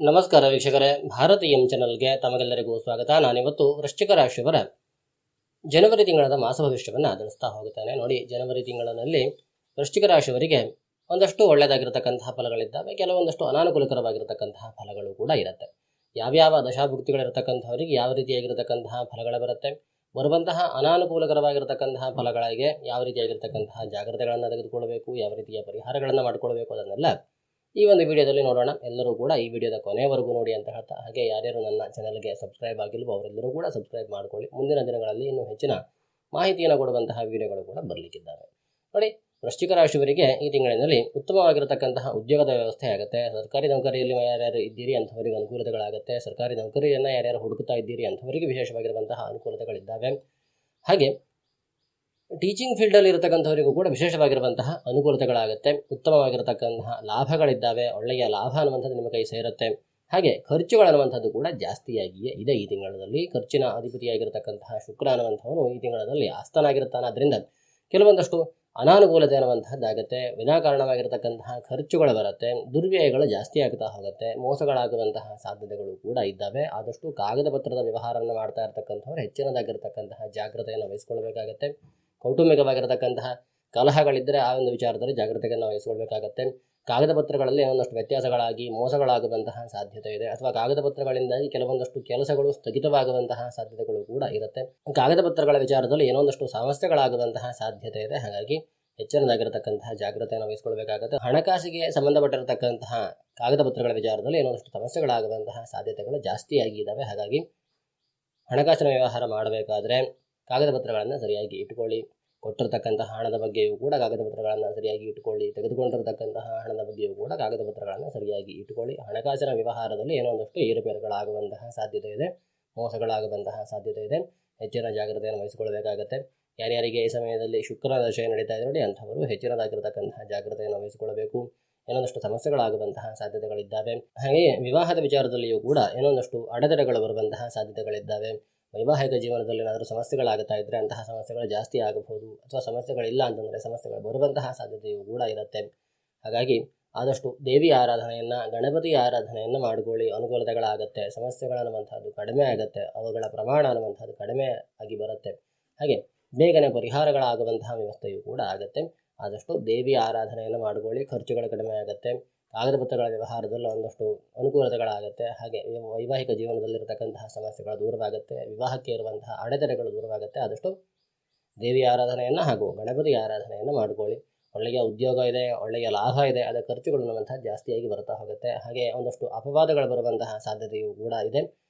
ನಮಸ್ಕಾರ ವೀಕ್ಷಕರೇ, ಭಾರತೀಯಂ ಚಾನಲ್ಗೆ ತಮಗೆಲ್ಲರಿಗೂ ಸ್ವಾಗತ. ನಾನಿವತ್ತು ವೃಶ್ಚಿಕ ರಾಶಿಯವರ ಜನವರಿ ತಿಂಗಳ ಮಾಸ ಭವಿಷ್ಯವನ್ನು ತಿಳಿಸ್ತಾ ಹೋಗುತ್ತೇನೆ. ನೋಡಿ, ಜನವರಿ ತಿಂಗಳಿನಲ್ಲಿ ವೃಶ್ಚಿಕ ರಾಶಿಯವರಿಗೆ ಒಂದಷ್ಟು ಒಳ್ಳೆಯದಾಗಿರತಕ್ಕಂತಹ ಫಲಗಳಿದ್ದಾವೆ, ಕೆಲವೊಂದಷ್ಟು ಅನಾನುಕೂಲಕರವಾಗಿರತಕ್ಕಂತಹ ಫಲಗಳು ಕೂಡ ಇರುತ್ತೆ. ಯಾವ್ಯಾವ ದಶಾಭುಕ್ತಿಗಳಿರತಕ್ಕಂಥವರಿಗೆ ಯಾವ ರೀತಿಯಾಗಿರತಕ್ಕಂತಹ ಫಲಗಳು ಬರುತ್ತೆ, ಬರುವಂತಹ ಅನಾನುಕೂಲಕರವಾಗಿರತಕ್ಕಂತಹ ಫಲಗಳಿಗೆ ಯಾವ ರೀತಿಯಾಗಿರ್ತಕ್ಕಂತಹ ಜಾಗ್ರತೆಗಳನ್ನು ತೆಗೆದುಕೊಳ್ಳಬೇಕು, ಯಾವ ರೀತಿಯ ಪರಿಹಾರಗಳನ್ನು ಮಾಡಿಕೊಳ್ಬೇಕು, ಅದನ್ನೆಲ್ಲ ಈ ಒಂದು ವಿಡಿಯೋದಲ್ಲಿ ನೋಡೋಣ. ಎಲ್ಲರೂ ಕೂಡ ಈ ವಿಡಿಯೋದ ಕೊನೆಯವರೆಗೂ ನೋಡಿ ಅಂತ ಹೇಳ್ತಾ, ಹಾಗೆ ಯಾರ್ಯಾರು ನನ್ನ ಚಾನಲ್ಗೆ ಸಬ್ಸ್ಕ್ರೈಬ್ ಆಗಿಲ್ವೋ ಅವರೆಲ್ಲರೂ ಕೂಡ ಸಬ್ಸ್ಕ್ರೈಬ್ ಮಾಡ್ಕೊಳ್ಳಿ. ಮುಂದಿನ ದಿನಗಳಲ್ಲಿ ಇನ್ನೂ ಹೆಚ್ಚಿನ ಮಾಹಿತಿಯನ್ನು ಕೊಡುವಂತಹ ವಿಡಿಯೋಗಳು ಕೂಡ ಬರಲಿಕ್ಕಿದ್ದಾವೆ. ನೋಡಿ, ವೃಶ್ಚಿಕ ರಾಶಿಯವರಿಗೆ ಈ ತಿಂಗಳಿನಲ್ಲಿ ಉತ್ತಮವಾಗಿರತಕ್ಕಂತಹ ಉದ್ಯೋಗದ ವ್ಯವಸ್ಥೆ ಆಗುತ್ತೆ. ಸರ್ಕಾರಿ ನೌಕರಿಯಲ್ಲಿ ಯಾರ್ಯಾರು ಇದ್ದೀರಿ ಅಂಥವರಿಗೆ ಅನುಕೂಲತೆಗಳಾಗುತ್ತೆ. ಸರ್ಕಾರಿ ನೌಕರಿಯನ್ನು ಯಾರ್ಯಾರು ಹುಡುಕ್ತಾ ಇದ್ದೀರಿ ಅಂಥವರಿಗೆ ವಿಶೇಷವಾಗಿರುವಂತಹ ಅನುಕೂಲತೆಗಳಿದ್ದಾವೆ. ಹಾಗೆ ಟೀಚಿಂಗ್ ಫೀಲ್ಡಲ್ಲಿ ಇರತಕ್ಕಂಥವರಿಗೂ ಕೂಡ ವಿಶೇಷವಾಗಿರುವಂತಹ ಅನುಕೂಲತೆಗಳಾಗುತ್ತೆ. ಉತ್ತಮವಾಗಿರತಕ್ಕಂತಹ ಲಾಭಗಳಿದ್ದಾವೆ. ಒಳ್ಳೆಯ ಲಾಭ ಅನ್ನುವಂಥದ್ದು ನಿಮ್ಮ ಕೈ ಸೇರುತ್ತೆ. ಹಾಗೆ ಖರ್ಚುಗಳನ್ನುವಂಥದ್ದು ಕೂಡ ಜಾಸ್ತಿಯಾಗಿಯೇ ಇದೆ. ಈ ತಿಂಗಳಲ್ಲಿ ಖರ್ಚಿನ ಅಧಿಪತಿಯಾಗಿರತಕ್ಕಂತಹ ಶುಕ್ರ ಅನ್ನುವಂಥವನು ಈ ತಿಂಗಳಲ್ಲಿ ಆಸ್ತನಾಗಿರುತ್ತಾನೆ. ಅದರಿಂದ ಕೆಲವೊಂದಷ್ಟು ಅನಾನುಕೂಲತೆ ಅನ್ನುವಂಥದ್ದಾಗುತ್ತೆ. ವಿನಾಕಾರಣವಾಗಿರತಕ್ಕಂತಹ ಖರ್ಚುಗಳು ಬರುತ್ತೆ. ದುರ್ವ್ಯಯಗಳು ಜಾಸ್ತಿ ಆಗ್ತಾ ಹೋಗುತ್ತೆ. ಮೋಸಗಳಾಗುವಂತಹ ಸಾಧ್ಯತೆಗಳು ಕೂಡ ಇದ್ದಾವೆ. ಆದಷ್ಟು ಕಾಗದ ಪತ್ರದ ವ್ಯವಹಾರವನ್ನು ಮಾಡ್ತಾ ಇರತಕ್ಕಂಥವ್ರು ಹೆಚ್ಚಿನದಾಗಿರತಕ್ಕಂತಹ ಜಾಗ್ರತೆಯನ್ನು ವಹಿಸ್ಕೊಳ್ಬೇಕಾಗತ್ತೆ. ಕೌಟುಂಬಿಕವಾಗಿರತಕ್ಕಂತಹ ಕಲಹಗಳಿದ್ದರೆ ಆ ಒಂದು ವಿಚಾರದಲ್ಲಿ ಜಾಗ್ರತೆಯನ್ನು ವಹಿಸಿಕೊಳ್ಬೇಕಾಗತ್ತೆ. ಕಾಗದ ಪತ್ರಗಳಲ್ಲಿ ಒಂದಷ್ಟು ವ್ಯತ್ಯಾಸಗಳಾಗಿ ಮೋಸಗಳಾಗುವಂತಹ ಸಾಧ್ಯತೆ ಇದೆ, ಅಥವಾ ಕಾಗದ ಪತ್ರಗಳಿಂದಾಗಿ ಕೆಲವೊಂದಷ್ಟು ಕೆಲಸಗಳು ಸ್ಥಗಿತವಾಗುವಂತಹ ಸಾಧ್ಯತೆಗಳು ಕೂಡ ಇರುತ್ತೆ. ಕಾಗದ ಪತ್ರಗಳ ವಿಚಾರದಲ್ಲಿ ಏನೊಂದಷ್ಟು ಸಮಸ್ಯೆಗಳಾಗುವಂತಹ ಸಾಧ್ಯತೆ ಇದೆ. ಹಾಗಾಗಿ ಹೆಚ್ಚಿನದಾಗಿರತಕ್ಕಂತಹ ಜಾಗ್ರತೆಯನ್ನು ವಹಿಸಿಕೊಳ್ಬೇಕಾಗುತ್ತೆ. ಹಣಕಾಸಿಗೆ ಸಂಬಂಧಪಟ್ಟಿರತಕ್ಕಂತಹ ಕಾಗದ ಪತ್ರಗಳ ವಿಚಾರದಲ್ಲಿ ಏನೊಂದಷ್ಟು ಸಮಸ್ಯೆಗಳಾಗುವಂತಹ ಸಾಧ್ಯತೆಗಳು ಜಾಸ್ತಿಯಾಗಿ ಇದ್ದಾವೆ. ಹಾಗಾಗಿ ಹಣಕಾಸಿನ ವ್ಯವಹಾರ ಮಾಡಬೇಕಾದ್ರೆ ಕಾಗದ ಪತ್ರಗಳನ್ನು ಸರಿಯಾಗಿ ಇಟ್ಟುಕೊಳ್ಳಿ. ಕೊಟ್ಟಿರತಕ್ಕಂತಹ ಹಣದ ಬಗ್ಗೆಯೂ ಕೂಡ ಕಾಗದ ಪತ್ರಗಳನ್ನು ಸರಿಯಾಗಿ ಇಟ್ಟುಕೊಳ್ಳಿ. ತೆಗೆದುಕೊಂಡಿರತಕ್ಕಂತಹ ಹಣದ ಬಗ್ಗೆಯೂ ಕೂಡ ಕಾಗದ ಪತ್ರಗಳನ್ನು ಸರಿಯಾಗಿ ಇಟ್ಟುಕೊಳ್ಳಿ. ಹಣಕಾಸಿನ ವ್ಯವಹಾರದಲ್ಲಿ ಏನೋ ಒಂದಷ್ಟು ಏರುಪೇರುಗಳಾಗುವಂತಹ ಸಾಧ್ಯತೆ ಇದೆ, ಮೋಸಗಳಾಗುವಂತಹ ಸಾಧ್ಯತೆ ಇದೆ. ಹೆಚ್ಚಿನ ಜಾಗ್ರತೆಯನ್ನು ವಹಿಸಿಕೊಳ್ಳಬೇಕಾಗತ್ತೆ. ಯಾರ್ಯಾರಿಗೆ ಈ ಸಮಯದಲ್ಲಿ ಶುಕ್ರ ದಶೆ ನಡೀತಾ ಇದೆ ನೋಡಿ, ಅಂಥವರು ಹೆಚ್ಚಿನದಾಗಿರತಕ್ಕಂತಹ ಜಾಗ್ರತೆಯನ್ನು ವಹಿಸಿಕೊಳ್ಳಬೇಕು. ಏನೊಂದಷ್ಟು ಸಮಸ್ಯೆಗಳಾಗುವಂತಹ ಸಾಧ್ಯತೆಗಳಿದ್ದಾವೆ. ಹಾಗೆಯೇ ವಿವಾಹದ ವಿಚಾರದಲ್ಲಿಯೂ ಕೂಡ ಏನೊಂದಷ್ಟು ಅಡೆತಡೆಗಳು ಬರುವಂತಹ ಸಾಧ್ಯತೆಗಳಿದ್ದಾವೆ. ವೈವಾಹಿಕ ಜೀವನದಲ್ಲಿ ಏನಾದರೂ ಸಮಸ್ಯೆಗಳಾಗುತ್ತಾ ಇದ್ದರೆ ಅಂತಹ ಸಮಸ್ಯೆಗಳು ಜಾಸ್ತಿ ಆಗಬಹುದು, ಅಥವಾ ಸಮಸ್ಯೆಗಳಿಲ್ಲ ಅಂತಂದರೆ ಸಮಸ್ಯೆಗಳು ಬರುವಂತಹ ಸಾಧ್ಯತೆಯೂ ಕೂಡ ಇರುತ್ತೆ. ಹಾಗಾಗಿ ಆದಷ್ಟು ದೇವಿ ಆರಾಧನೆಯನ್ನು, ಗಣಪತಿ ಆರಾಧನೆಯನ್ನು ಮಾಡಿಕೊಳ್ಳಿ. ಅನುಕೂಲತೆಗಳಾಗುತ್ತೆ. ಸಮಸ್ಯೆಗಳನ್ನುವಂಥದ್ದು ಕಡಿಮೆ ಆಗುತ್ತೆ. ಅವುಗಳ ಪ್ರಮಾಣ ಅನ್ನುವಂಥದ್ದು ಕಡಿಮೆ ಆಗಿ ಬರುತ್ತೆ. ಹಾಗೆ ಬೇಗನೆ ಪರಿಹಾರಗಳಾಗುವಂತಹ ವ್ಯವಸ್ಥೆಯೂ ಕೂಡ ಆಗುತ್ತೆ. ಆದಷ್ಟು ದೇವಿ ಆರಾಧನೆಯನ್ನು ಮಾಡಿಕೊಳ್ಳಿ. ಖರ್ಚುಗಳು ಕಡಿಮೆ ಆಗುತ್ತೆ. ಕಾಗದ ಪತ್ರಗಳ ವ್ಯವಹಾರದಲ್ಲಿ ಒಂದಷ್ಟು ಅನುಕೂಲತೆಗಳಾಗುತ್ತೆ. ಹಾಗೆ ವೈವಾಹಿಕ ಜೀವನದಲ್ಲಿರತಕ್ಕಂತಹ ಸಮಸ್ಯೆಗಳು ದೂರವಾಗುತ್ತೆ. ವಿವಾಹಕ್ಕೆ ಇರುವಂತಹ ಅಡೆತಡೆಗಳು ದೂರವಾಗುತ್ತೆ. ಆದಷ್ಟು ದೇವಿ ಆರಾಧನೆಯನ್ನು ಹಾಗೂ ಗಣಪತಿ ಆರಾಧನೆಯನ್ನು ಮಾಡಿಕೊಳ್ಳಿ. ಒಳ್ಳೆಯ ಉದ್ಯೋಗ ಇದೆ, ಒಳ್ಳೆಯ ಲಾಭ ಇದೆ, ಅದರ ಖರ್ಚುಗಳು ಅನ್ನುವಂತಹ ಜಾಸ್ತಿಯಾಗಿ ಬರ್ತಾ ಹೋಗುತ್ತೆ. ಹಾಗೆ ಒಂದಷ್ಟು ಅಪವಾದಗಳು ಬರುವಂತಹ ಸಾಧ್ಯತೆಯೂ ಕೂಡ ಇದೆ.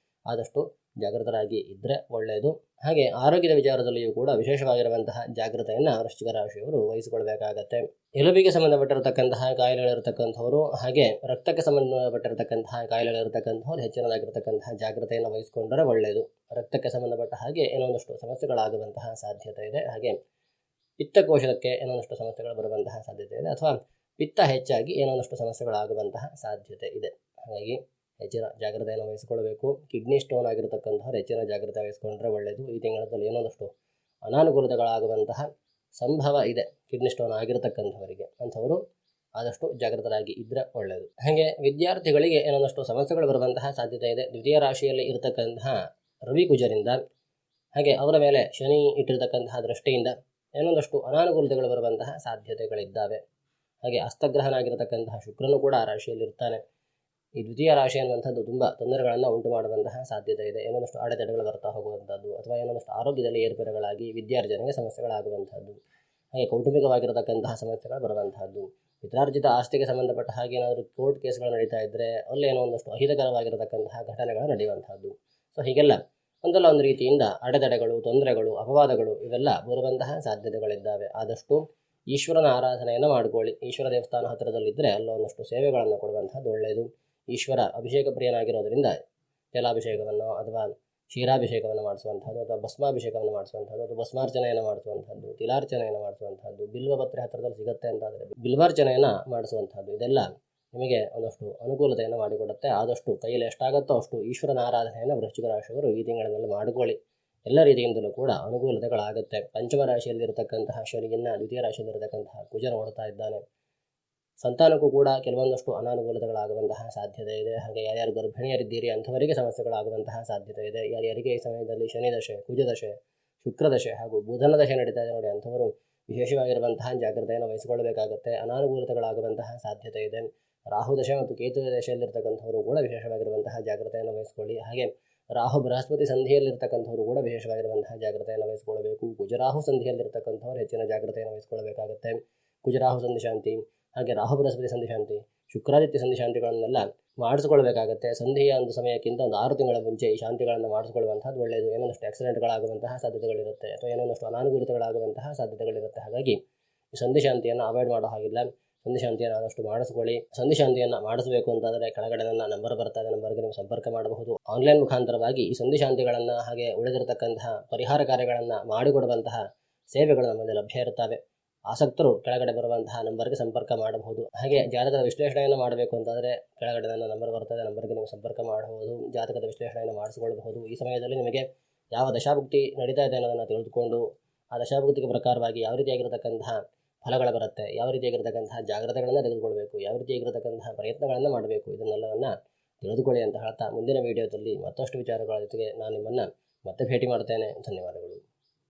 ಆದಷ್ಟು ಜಾಗೃತರಾಗಿ ಇದ್ದರೆ ಒಳ್ಳೆಯದು. ಹಾಗೆ ಆರೋಗ್ಯದ ವಿಚಾರದಲ್ಲಿಯೂ ಕೂಡ ವಿಶೇಷವಾಗಿರುವಂತಹ ಜಾಗೃತೆಯನ್ನು ವೃಶ್ಚಿಕ ರಾಶಿಯವರು ವಹಿಸಿಕೊಳ್ಬೇಕಾಗತ್ತೆ. ಎಲುಬಿಗೆ ಸಂಬಂಧಪಟ್ಟಿರತಕ್ಕಂತಹ ಕಾಯಿಲೆಗಳಿರತಕ್ಕಂಥವರು, ಹಾಗೆ ರಕ್ತಕ್ಕೆ ಸಂಬಂಧಪಟ್ಟಿರತಕ್ಕಂತಹ ಕಾಯಿಲೆಗಳಿರತಕ್ಕಂಥವ್ರು ಹೆಚ್ಚಿನದಾಗಿರತಕ್ಕಂತಹ ಜಾಗೃತೆಯನ್ನು ವಹಿಸಿಕೊಂಡರೆ ಒಳ್ಳೆಯದು. ರಕ್ತಕ್ಕೆ ಸಂಬಂಧಪಟ್ಟ ಹಾಗೆ ಏನೊಂದಷ್ಟು ಸಮಸ್ಯೆಗಳಾಗುವಂತಹ ಸಾಧ್ಯತೆ ಇದೆ. ಹಾಗೆ ಪಿತ್ತಕೋಶಕ್ಕೆ ಏನೊಂದಷ್ಟು ಸಮಸ್ಯೆಗಳು ಬರುವಂತಹ ಸಾಧ್ಯತೆ ಇದೆ, ಅಥವಾ ಪಿತ್ತ ಹೆಚ್ಚಾಗಿ ಏನೊಂದಷ್ಟು ಸಮಸ್ಯೆಗಳಾಗುವಂತಹ ಸಾಧ್ಯತೆ ಇದೆ. ಹಾಗಾಗಿ ಹೆಚ್ಚಿನ ಜಾಗ್ರತೆಯನ್ನು ವಹಿಸಿಕೊಳ್ಳಬೇಕು. ಕಿಡ್ನಿ ಸ್ಟೋನ್ ಆಗಿರತಕ್ಕಂಥವ್ರು ಹೆಚ್ಚಿನ ಜಾಗ್ರತೆ ವಹಿಸಿಕೊಂಡ್ರೆ ಒಳ್ಳೆಯದು. ಈ ತಿಂಗಳಲ್ಲಿ ಏನೊಂದಷ್ಟು ಅನಾನುಕೂಲತೆಗಳಾಗುವಂತಹ ಸಂಭವ ಇದೆ ಕಿಡ್ನಿ ಸ್ಟೋನ್ ಆಗಿರತಕ್ಕಂಥವರಿಗೆ. ಅಂಥವರು ಆದಷ್ಟು ಜಾಗೃತರಾಗಿ ಇದ್ದರೆ ಒಳ್ಳೆಯದು. ಹಾಗೆ ವಿದ್ಯಾರ್ಥಿಗಳಿಗೆ ಏನೊಂದಷ್ಟು ಸಮಸ್ಯೆಗಳು ಬರುವಂತಹ ಸಾಧ್ಯತೆ ಇದೆ. ದ್ವಿತೀಯ ರಾಶಿಯಲ್ಲಿ ಇರತಕ್ಕಂತಹ ರವಿ ಕುಜರಿಂದ, ಹಾಗೆ ಅವರ ಮೇಲೆ ಶನಿ ಇಟ್ಟಿರತಕ್ಕಂತಹ ದೃಷ್ಟಿಯಿಂದ ಏನೊಂದಷ್ಟು ಅನಾನುಕೂಲತೆಗಳು ಬರುವಂತಹ ಸಾಧ್ಯತೆಗಳಿದ್ದಾವೆ. ಹಾಗೆ ಹಸ್ತಗ್ರಹನಾಗಿರತಕ್ಕಂತಹ ಶುಕ್ರನು ಕೂಡ ಆ ರಾಶಿಯಲ್ಲಿ ಇರ್ತಾನೆ. ಈ ದ್ವಿತೀಯ ರಾಶಿ ಅನ್ನುವಂಥದ್ದು ತುಂಬ ತೊಂದರೆಗಳನ್ನು ಉಂಟು ಮಾಡುವಂತಹ ಸಾಧ್ಯತೆ ಇದೆ. ಏನೊಂದಷ್ಟು ಅಡೆತಡೆಗಳು ಬರ್ತಾ ಹೋಗುವಂಥದ್ದು, ಅಥವಾ ಏನೊಂದಷ್ಟು ಆರೋಗ್ಯದಲ್ಲಿ ಏರ್ಪೇರುಗಳಾಗಿ ವಿದ್ಯಾರ್ಜನೆಗೆ ಸಮಸ್ಯೆಗಳಾಗುವಂಥದ್ದು, ಹಾಗೆ ಕೌಟುಂಬಿಕವಾಗಿರತಕ್ಕಂತಹ ಸಮಸ್ಯೆಗಳು ಬರುವಂತಹದ್ದು, ಪಿತ್ರಾರ್ಜಿತ ಆಸ್ತಿಗೆ ಸಂಬಂಧಪಟ್ಟ ಹಾಗೆ ಏನಾದರೂ ಕೋರ್ಟ್ ಕೇಸ್ಗಳು ನಡೀತಾ ಇದ್ದರೆ ಅಲ್ಲಿ ಏನೋ ಒಂದಷ್ಟು ಅಹಿತಕರವಾಗಿರತಕ್ಕಂತಹ ಘಟನೆಗಳು ನಡೆಯುವಂತಹದ್ದು. ಸೊ ಹೀಗೆಲ್ಲ ಒಂದಲ್ಲ ಒಂದು ರೀತಿಯಿಂದ ಅಡೆತಡೆಗಳು, ತೊಂದರೆಗಳು, ಅಪವಾದಗಳು ಇವೆಲ್ಲ ಬರುವಂತಹ ಸಾಧ್ಯತೆಗಳಿದ್ದಾವೆ. ಆದಷ್ಟು ಈಶ್ವರನ ಆರಾಧನೆಯನ್ನು ಮಾಡಿಕೊಳ್ಳಿ. ಈಶ್ವರ ದೇವಸ್ಥಾನ ಹತ್ತಿರದಲ್ಲಿದ್ದರೆ ಅಲ್ಲೊಂದಷ್ಟು ಸೇವೆಗಳನ್ನು ಕೊಡುವಂಥದ್ದು ಒಳ್ಳೆಯದು. ಈಶ್ವರ ಅಭಿಷೇಕ ಪ್ರಿಯನಾಗಿರೋದರಿಂದ ಜಲಾಭಿಷೇಕವನ್ನು ಅಥವಾ ಕ್ಷೀರಾಭಿಷೇಕವನ್ನು ಮಾಡಿಸುವಂಥದ್ದು, ಅಥವಾ ಭಸ್ಮಾಭಿಷೇಕವನ್ನು ಮಾಡಿಸುವಂಥದ್ದು, ಅಥವಾ ಭಸ್ಮಾರ್ಚನೆಯನ್ನು ಮಾಡಿಸುವಂಥದ್ದು, ತಿಲಾರ್ಚನೆಯನ್ನು ಮಾಡಿಸುವಂಥದ್ದು, ಬಿಲ್ವಪತ್ರೆ ಹತ್ತಿರದಲ್ಲಿ ಸಿಗುತ್ತೆ ಅಂತಾದರೆ ಬಿಲ್ವಾರ್ಚನೆಯನ್ನು ಮಾಡಿಸುವಂಥದ್ದು, ಇದೆಲ್ಲ ನಿಮಗೆ ಒಂದಷ್ಟು ಅನುಕೂಲತೆಯನ್ನು ಮಾಡಿಕೊಡುತ್ತೆ. ಆದಷ್ಟು ಕೈಯಲ್ಲಿ ಎಷ್ಟಾಗುತ್ತೋ ಅಷ್ಟು ಈಶ್ವರನ ಆರಾಧನೆಯನ್ನು ವೃಶ್ಚಿಕ ರಾಶಿಯವರು ಈ ತಿಂಗಳಿನಲ್ಲಿ ಮಾಡಿಕೊಳ್ಳಿ. ಎಲ್ಲ ರೀತಿಯಿಂದಲೂ ಕೂಡ ಅನುಕೂಲತೆಗಳಾಗುತ್ತೆ. ಪಂಚಮ ರಾಶಿಯಲ್ಲಿರತಕ್ಕಂತಹ ಶನಿಯನ್ನು ದ್ವಿತೀಯ ರಾಶಿಯಲ್ಲಿರತಕ್ಕಂತಹ ಕುಜ ನೋಡ್ತಾ ಇದ್ದಾನೆ. ಸಂತಾನಕ್ಕೂ ಕೂಡ ಕೆಲವೊಂದಷ್ಟು ಅನಾನುಕೂಲತೆಗಳಾಗುವಂತಹ ಸಾಧ್ಯತೆ ಇದೆ. ಹಾಗೆ ಯಾರ್ಯಾರು ಗರ್ಭಿಣಿಯರಿದ್ದೀರಿ ಅಂಥವರಿಗೆ ಸಮಸ್ಯೆಗಳಾಗುವಂತಹ ಸಾಧ್ಯತೆ ಇದೆ. ಯಾರ್ಯಾರಿಗೆ ಈ ಸಮಯದಲ್ಲಿ ಶನಿ ದಶೆ, ಕುಜ ದಶೆ, ಶುಕ್ರ ದಶೆ ಹಾಗೂ ಬುಧನ ದಶೆ ನಡೀತಾ ಇದೆ ನೋಡಿ, ಅಂಥವರು ವಿಶೇಷವಾಗಿರುವಂತಹ ಜಾಗ್ರತೆಯನ್ನು ವಹಿಸಿಕೊಳ್ಳಬೇಕಾಗುತ್ತೆ. ಅನಾನುಕೂಲತೆಗಳಾಗುವಂತಹ ಸಾಧ್ಯತೆ ಇದೆ. ರಾಹು ದಶೆ ಮತ್ತು ಕೇತು ದಶೆಯಲ್ಲಿರ್ತಕ್ಕಂಥವರು ಕೂಡ ವಿಶೇಷವಾಗಿರುವಂತಹ ಜಾಗ್ರತೆಯನ್ನು ವಹಿಸಿಕೊಳ್ಳಿ. ಹಾಗೆ ರಾಹು ಬೃಹಸ್ಪತಿ ಸಂಧಿಯಲ್ಲಿರ್ತಕ್ಕಂಥವರು ಕೂಡ ವಿಶೇಷವಾಗಿರುವಂತಹ ಜಾಗ್ರತೆಯನ್ನು ವಹಿಸಿಕೊಳ್ಳಬೇಕು. ಕುಜರಾಹು ಸಂಧಿಯಲ್ಲಿರ್ತಕ್ಕಂಥವರು ಹೆಚ್ಚಿನ ಜಾಗ್ರತೆಯನ್ನು ವಹಿಸಿಕೊಳ್ಳಬೇಕಾಗುತ್ತೆ. ಕುಜರಾಹು ಸಂಧಿ ಶಾಂತಿ, ಹಾಗೆ ರಾಹು ಬೃಹಸ್ಪತಿ ಸಂಧಿ ಶಾಂತಿ, ಶುಕ್ರಾದಿತ್ಯ ಸಂಧಿ ಶಾಂತಿಗಳನ್ನೆಲ್ಲ ಮಾಡಿಸ್ಕೊಳ್ಬೇಕಾಗುತ್ತೆ. ಸಂಧಿಯ ಒಂದು ಸಮಯಕ್ಕಿಂತ ಒಂದು 6 ತಿಂಗಳ ಮುಂಚೆ ಈ ಶಾಂತಿಗಳನ್ನು ಮಾಡಿಸ್ಕೊಳ್ಳುವಂಥದ್ದು ಒಳ್ಳೆಯದು. ಏನೊಂದಷ್ಟು ಆಕ್ಸಿಡೆಂಟ್ಗಳಾಗುವಂತಹ ಸಾಧ್ಯತೆಗಳಿರುತ್ತೆ ಅಥವಾ ಏನೊಂದಷ್ಟು ಅನಾನುಕೂಲತೆಗಳಾಗುವಂತಹ ಸಾಧ್ಯತೆಗಳಿರುತ್ತೆ. ಹಾಗಾಗಿ ಈ ಸಂಧಿ ಶಾಂತಿಯನ್ನು ಅವಾಯ್ಡ್ ಮಾಡೋ ಹಾಗಿಲ್ಲ. ಸಂಧಿ ಶಾಂತಿಯನ್ನು ಆದಷ್ಟು ಮಾಡಿಸ್ಕೊಳ್ಳಿ. ಸಂಧಿ ಶಾಂತಿಯನ್ನು ಮಾಡಿಸಬೇಕು ಅಂತಾದರೆ ಕೆಳಗಡೆ ನನ್ನ ನಂಬರ್ ಬರ್ತಾ ಇದೆ, ನಂಬರ್ಗೆ ನೀವು ಸಂಪರ್ಕ ಮಾಡಬಹುದು. ಆನ್ಲೈನ್ ಮುಖಾಂತರವಾಗಿ ಈ ಸಂಧಿ ಶಾಂತಿಗಳನ್ನು ಹಾಗೆ ಉಳಿದಿರತಕ್ಕಂತಹ ಪರಿಹಾರ ಕಾರ್ಯಗಳನ್ನು ಮಾಡಿಕೊಡುವಂತಹ ಸೇವೆಗಳು ನಮ್ಮಲ್ಲಿ ಲಭ್ಯ ಇರುತ್ತವೆ. ಆಸಕ್ತರು ಕೆಳಗಡೆ ಬರುವಂತಹ ನಂಬರ್ಗೆ ಸಂಪರ್ಕ ಮಾಡಬಹುದು. ಹಾಗೆ ಜಾತಕದ ವಿಶ್ಲೇಷಣೆಯನ್ನು ಮಾಡಬೇಕು ಅಂತಾದರೆ ಕೆಳಗಡೆ ನನ್ನ ನಂಬರ್ ಬರ್ತದೆ, ನಂಬರ್ಗೆ ನೀವು ಸಂಪರ್ಕ ಮಾಡಬಹುದು. ಜಾತಕದ ವಿಶ್ಲೇಷಣೆಯನ್ನು ಮಾಡಿಸಿಕೊಳ್ಳಬಹುದು. ಈ ಸಮಯದಲ್ಲಿ ನಿಮಗೆ ಯಾವ ದಶಾಭುಕ್ತಿ ನಡೀತಾ ಇದೆ ಅನ್ನೋದನ್ನು ತಿಳಿದುಕೊಂಡು ಆ ದಶಾಭುಕ್ತಿಗೆ ಪ್ರಕಾರವಾಗಿ ಯಾವ ರೀತಿಯಾಗಿರತಕ್ಕಂತಹ ಫಲಗಳು ಬರುತ್ತೆ, ಯಾವ ರೀತಿಯಾಗಿರತಕ್ಕಂತಹ ಜಾಗ್ರತೆಗಳನ್ನು ತೆಗೆದುಕೊಳ್ಬೇಕು, ಯಾವ ರೀತಿಯಾಗಿರತಕ್ಕಂತಹ ಪ್ರಯತ್ನಗಳನ್ನು ಮಾಡಬೇಕು, ಇದನ್ನೆಲ್ಲವನ್ನು ತಿಳಿದುಕೊಳ್ಳಿ ಅಂತ ಹೇಳ್ತಾ ಮುಂದಿನ ವಿಡಿಯೋದಲ್ಲಿ ಮತ್ತಷ್ಟು ವಿಚಾರಗಳ ಜೊತೆಗೆ ನಾನು ನಿಮ್ಮನ್ನು ಮತ್ತೆ ಭೇಟಿ ಮಾಡ್ತೇನೆ. ಧನ್ಯವಾದಗಳು.